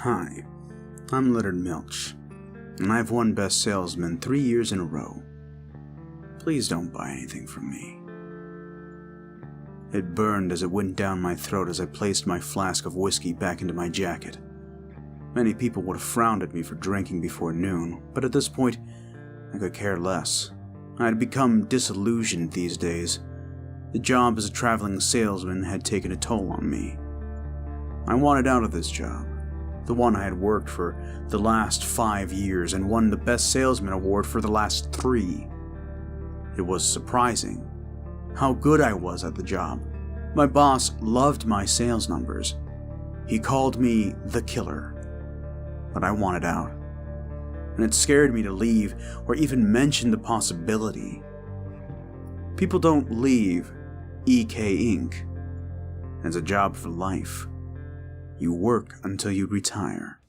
Hi, I'm Leonard Milch, and I've won Best Salesman 3 years in a row. Please don't buy anything from me. It burned as it went down my throat as I placed my flask of whiskey back into my jacket. Many people would have frowned at me for drinking before noon, but at this point, I could care less. I had become disillusioned these days. The job as a traveling salesman had taken a toll on me. I wanted out of this job, the one I had worked for the last 5 years and won the Best Salesman award for the last 3. It was surprising how good I was at the job. My boss loved my sales numbers. He called me the killer. But I wanted out, and it scared me to leave or even mention the possibility. People don't leave EK Inc. It's a job for life. You work until you retire.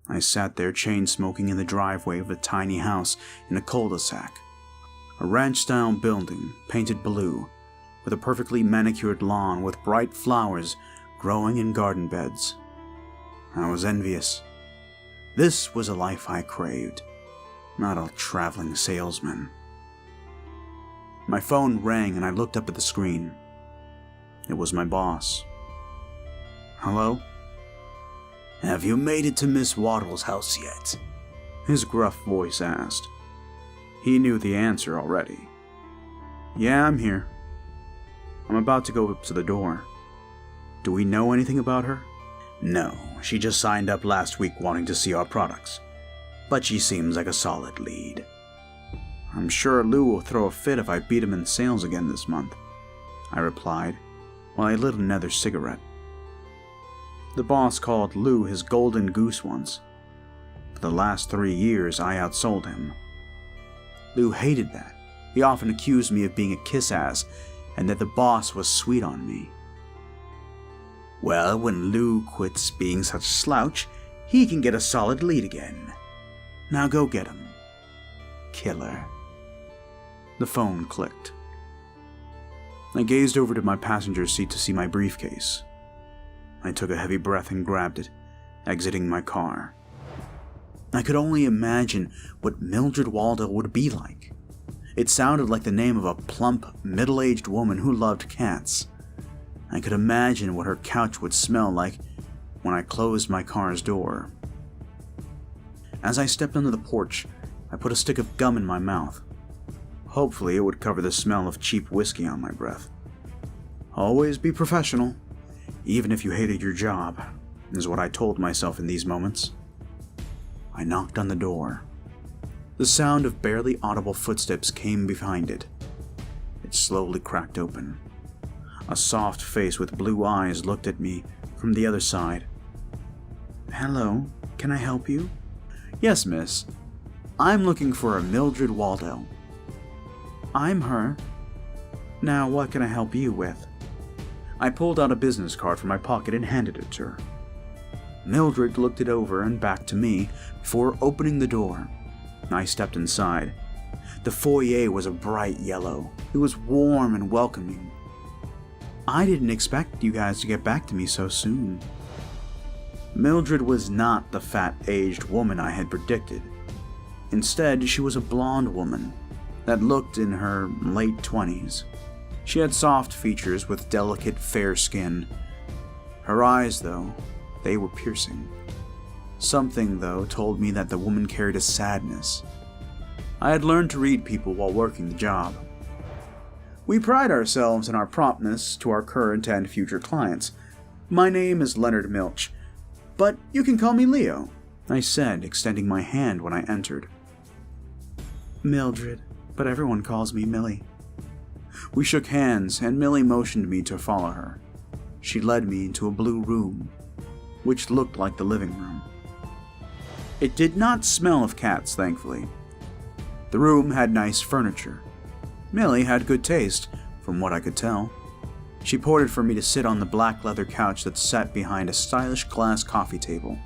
I sat there chain-smoking in the driveway of a tiny house in a cul-de-sac, a ranch-style building painted blue, with a perfectly manicured lawn with bright flowers growing in garden beds. I was envious. This was a life I craved, not a traveling salesman. My phone rang and I looked up at the screen. It was my boss. Hello? Have you made it to Miss Waddle's house yet? His gruff voice asked. He knew the answer already. Yeah, I'm here. I'm about to go up to the door. Do we know anything about her? No, she just signed up last week wanting to see our products. But she seems like a solid lead. I'm sure Lou will throw a fit if I beat him in sales again this month, I replied, while I lit another cigarette. The boss called Lou his golden goose once. For the last 3 years, I outsold him. Lou hated that. He often accused me of being a kiss-ass, and that the boss was sweet on me. Well, when Lou quits being such a slouch, he can get a solid lead again. Now go get him. Killer. The phone clicked. I gazed over to my passenger seat to see my briefcase. I took a heavy breath and grabbed it, exiting my car. I could only imagine what Mildred Waldo would be like. It sounded like the name of a plump, middle-aged woman who loved cats. I could imagine what her couch would smell like when I closed my car's door. As I stepped onto the porch, I put a stick of gum in my mouth. Hopefully it would cover the smell of cheap whiskey on my breath. Always be professional, even if you hated your job, is what I told myself in these moments. I knocked on the door. The sound of barely audible footsteps came behind it. It slowly cracked open. A soft face with blue eyes looked at me from the other side. Hello, can I help you? Yes, miss. I'm looking for a Mildred Waldo. I'm her. Now, what can I help you with? I pulled out a business card from my pocket and handed it to her. Mildred looked it over and back to me before opening the door. I stepped inside. The foyer was a bright yellow. It was warm and welcoming. I didn't expect you guys to get back to me so soon. Mildred was not the fat, aged woman I had predicted. Instead, she was a blonde woman that looked in her late 20s. She had soft features with delicate, fair skin. Her eyes, though, they were piercing. Something, though, told me that the woman carried a sadness. I had learned to read people while working the job. We pride ourselves in our promptness to our current and future clients. My name is Leonard Milch, but you can call me Leo, I said, extending my hand when I entered. Mildred, but everyone calls me Millie. We shook hands, and Millie motioned me to follow her. She led me into a blue room, which looked like the living room. It did not smell of cats, thankfully. The room had nice furniture. Millie had good taste, from what I could tell. She ported for me to sit on the black leather couch that sat behind a stylish glass coffee table.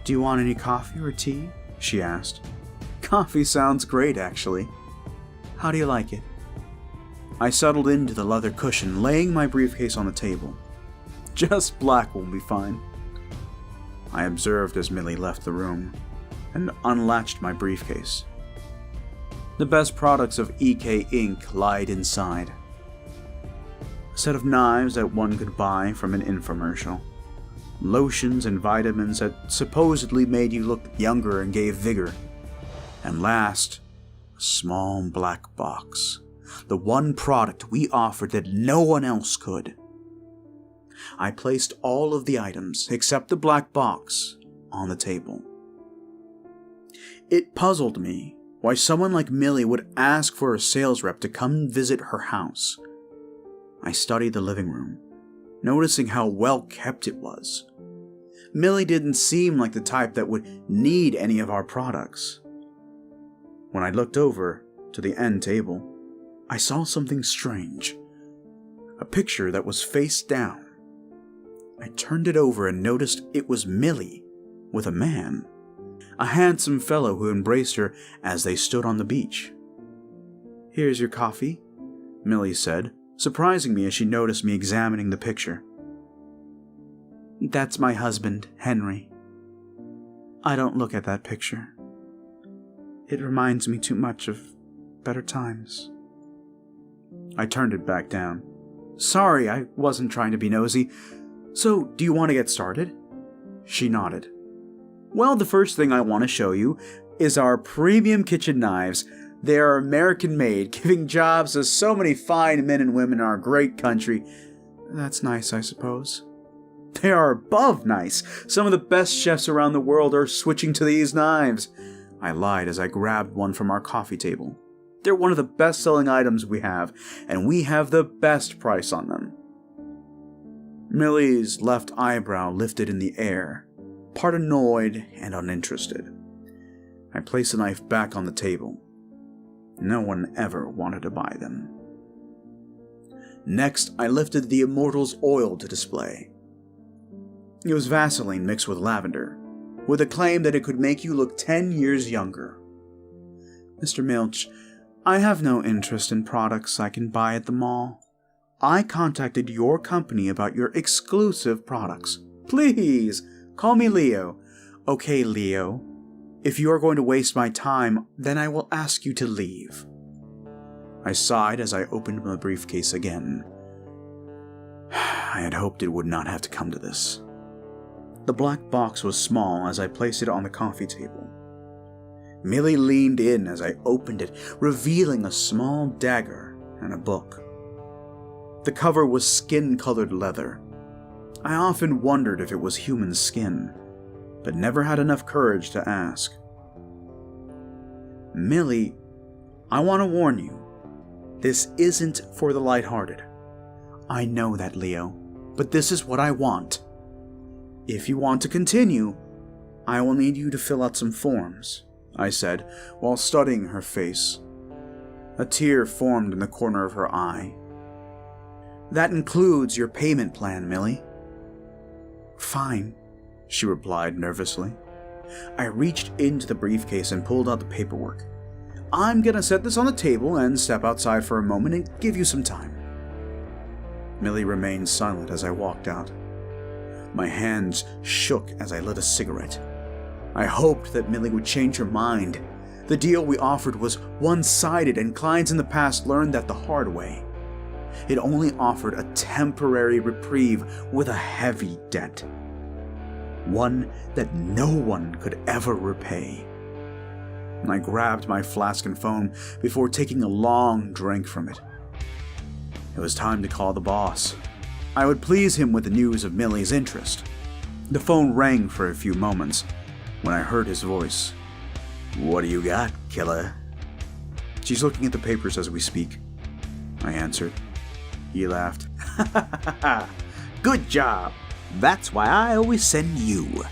Do you want any coffee or tea? She asked. Coffee sounds great, actually. How do you like it? I settled into the leather cushion, laying my briefcase on the table. Just black will be fine. I observed as Millie left the room and unlatched my briefcase. The best products of EK Inc. lied inside. A set of knives that one could buy from an infomercial. Lotions and vitamins that supposedly made you look younger and gave vigor. And last, a small black box. The one product we offered that no one else could. I placed all of the items, except the black box, on the table. It puzzled me why someone like Millie would ask for a sales rep to come visit her house. I studied the living room, noticing how well kept it was. Millie didn't seem like the type that would need any of our products. When I looked over to the end table, I saw something strange. A picture that was face down. I turned it over and noticed it was Millie with a man. A handsome fellow who embraced her as they stood on the beach. "Here's your coffee," Millie said, surprising me as she noticed me examining the picture. "That's my husband, Henry. I don't look at that picture. It reminds me too much of better times." I turned it back down. "Sorry, I wasn't trying to be nosy. So, do you want to get started?" She nodded. "Well, the first thing I want to show you is our premium kitchen knives. They are American-made, giving jobs to so many fine men and women in our great country." "That's nice, I suppose." "They are above nice. Some of the best chefs around the world are switching to these knives." I lied as I grabbed one from our coffee table. "They're one of the best-selling items we have, and we have the best price on them." Millie's left eyebrow lifted in the air, part annoyed and uninterested. I placed the knife back on the table. No one ever wanted to buy them. Next, I lifted the Immortal's oil to display. It was Vaseline mixed with lavender, with a claim that it could make you look 10 years younger. "Mr. Milch, I have no interest in products I can buy at the mall. I contacted your company about your exclusive products. Please, call me Leo." "Okay, Leo. If you are going to waste my time, then I will ask you to leave." I sighed as I opened my briefcase again. I had hoped it would not have to come to this. The black box was small as I placed it on the coffee table. Millie leaned in as I opened it, revealing a small dagger and a book. The cover was skin-colored leather. I often wondered if it was human skin, but never had enough courage to ask. "Millie, I want to warn you. This isn't for the lighthearted." "I know that, Leo, but this is what I want. If you want to continue, I will need you to fill out some forms," I said while studying her face. A tear formed in the corner of her eye. "That includes your payment plan, Millie." "Fine," she replied nervously. I reached into the briefcase and pulled out the paperwork. "I'm gonna set this on the table and step outside for a moment and give you some time." Millie remained silent as I walked out. My hands shook as I lit a cigarette. I hoped that Millie would change her mind. The deal we offered was one-sided, and clients in the past learned that the hard way. It only offered a temporary reprieve with a heavy debt. One that no one could ever repay. I grabbed my flask and phone before taking a long drink from it. It was time to call the boss. I would please him with the news of Millie's interest. The phone rang for a few moments when I heard his voice. "What do you got, killer?" "She's looking at the papers as we speak," I answered. He laughed. "Good job. That's why I always send you.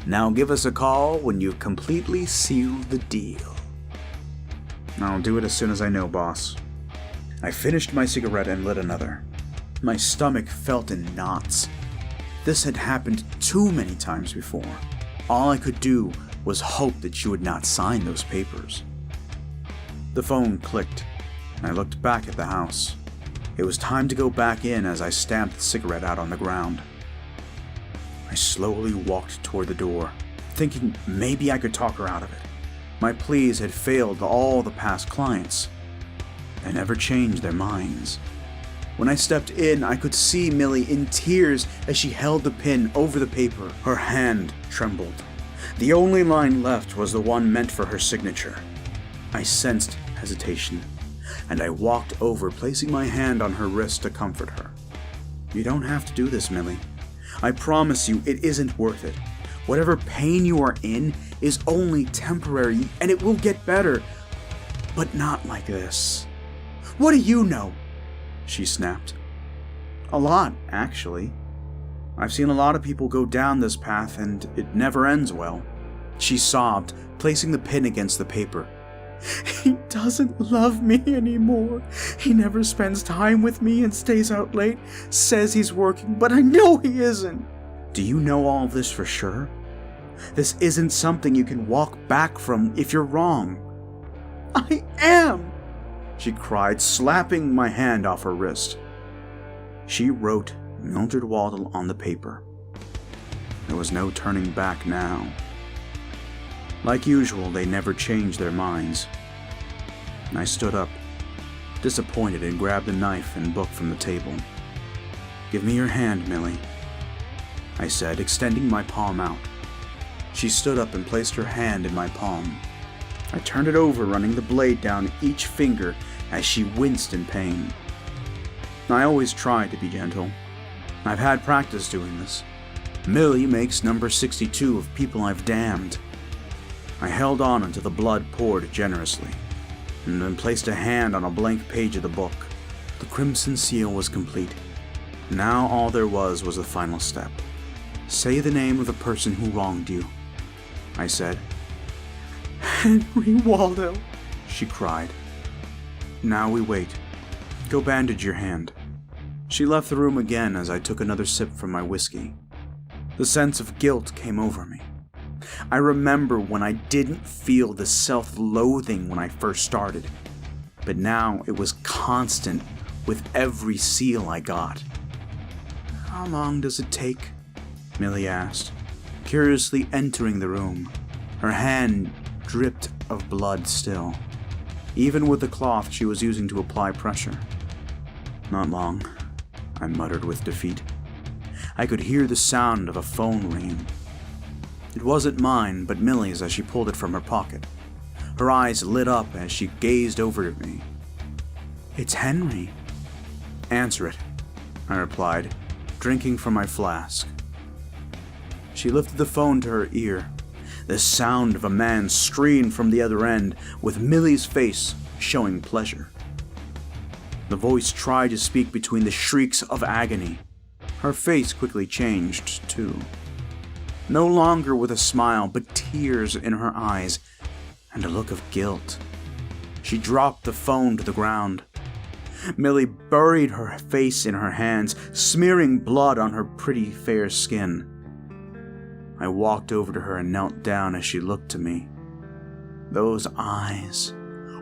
Now give us a call when you've completely sealed the deal." "I'll do it as soon as I know, boss." I finished my cigarette and lit another. My stomach felt in knots. This had happened too many times before. All I could do was hope that she would not sign those papers. The phone clicked. I looked back at the house. It was time to go back in as I stamped the cigarette out on the ground. I slowly walked toward the door, thinking maybe I could talk her out of it. My pleas had failed all the past clients. They never changed their minds. When I stepped in, I could see Millie in tears as she held the pin over the paper. Her hand trembled. The only line left was the one meant for her signature. I sensed hesitation, and I walked over, placing my hand on her wrist to comfort her. You don't have to do this, Millie. I promise you it isn't worth it. Whatever pain you are in is only temporary, and it will get better. But not like this. What do you know? She snapped. A lot, actually. I've seen a lot of people go down this path, and it never ends well. She sobbed, placing the pin against the paper. He doesn't love me anymore. He never spends time with me and stays out late, says he's working, but I know he isn't. Do you know all of this for sure? This isn't something you can walk back from if you're wrong. I am, she cried, slapping my hand off her wrist. She wrote Mildred Waddle on the paper. There was no turning back now. Like usual, they never changed their minds. I stood up, disappointed, and grabbed a knife and book from the table. Give me your hand, Millie, I said, extending my palm out. She stood up and placed her hand in my palm. I turned it over, running the blade down each finger as she winced in pain. I always tried to be gentle. I've had practice doing this. Millie makes number 62 of people I've damned. I held on until the blood poured generously, and then placed a hand on a blank page of the book. The crimson seal was complete. Now all there was the final step. Say the name of the person who wronged you, I said. Henry Waldo, she cried. Now we wait. Go bandage your hand. She left the room again as I took another sip from my whiskey. The sense of guilt came over me. I remember when I didn't feel the self-loathing when I first started, but now it was constant with every seal I got. How long does it take? Millie asked, curiously entering the room. Her hand dripped of blood still, even with the cloth she was using to apply pressure. Not long, I muttered with defeat. I could hear the sound of a phone ringing. It wasn't mine, but Millie's as she pulled it from her pocket. Her eyes lit up as she gazed over at me. It's Henry. Answer it, I replied, drinking from my flask. She lifted the phone to her ear. The sound of a man screamed from the other end, with Millie's face showing pleasure. The voice tried to speak between the shrieks of agony. Her face quickly changed, too. No longer with a smile, but tears in her eyes and a look of guilt. She dropped the phone to the ground. Millie buried her face in her hands, smearing blood on her pretty fair skin. I walked over to her and knelt down as she looked to me. Those eyes,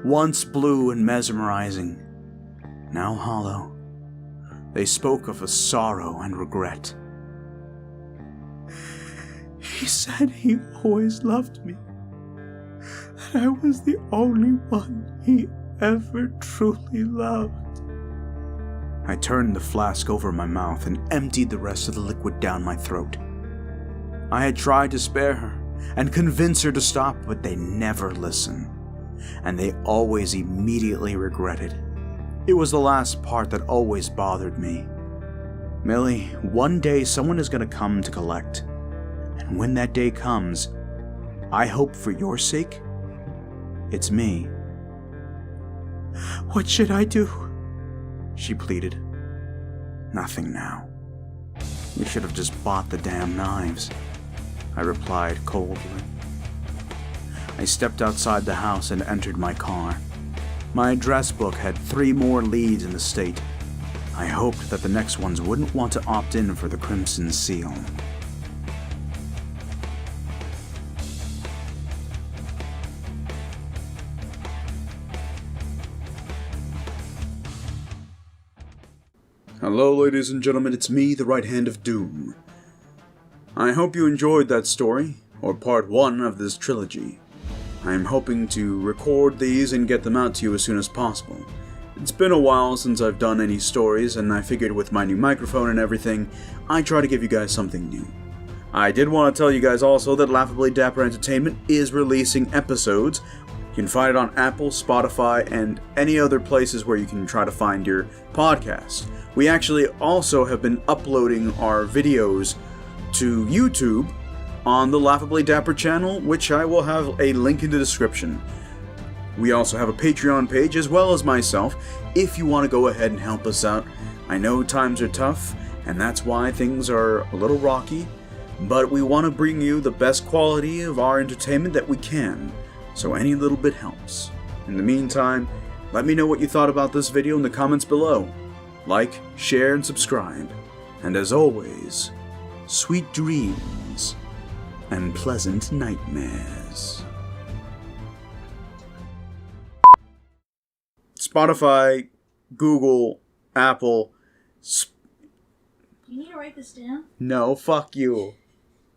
once blue and mesmerizing, now hollow. They spoke of a sorrow and regret. He said he always loved me, that I was the only one he ever truly loved. I turned the flask over my mouth and emptied the rest of the liquid down my throat. I had tried to spare her and convince her to stop, but they never listened, and they always immediately regretted. It was the last part that always bothered me. Millie, one day someone is going to come to collect. And when that day comes, I hope for your sake, it's me. What should I do? She pleaded. Nothing now. You should have just bought the damn knives, I replied coldly. I stepped outside the house and entered my car. My address book had 3 more leads in the state. I hoped that the next ones wouldn't want to opt in for the Crimson Seal. Hello, ladies and gentlemen, it's me, the Right Hand of Doom. I hope you enjoyed that story, or part 1 of this trilogy. I am hoping to record these and get them out to you as soon as possible. It's been a while since I've done any stories, and I figured with my new microphone and everything, I'd try to give you guys something new. I did want to tell you guys also that Laughably Dapper Entertainment is releasing episodes. You can find it on Apple, Spotify, and any other places where you can try to find your podcast. We actually also have been uploading our videos to YouTube on the Laughably Dapper channel, which I will have a link in the description. We also have a Patreon page, as well as myself, if you want to go ahead and help us out. I know times are tough, and that's why things are a little rocky, but we want to bring you the best quality of our entertainment that we can, so any little bit helps. In the meantime, let me know what you thought about this video in the comments below. Like, share, and subscribe. And as always, sweet dreams and pleasant nightmares. Spotify, Google, Apple. Do you need to write this down? No, fuck you.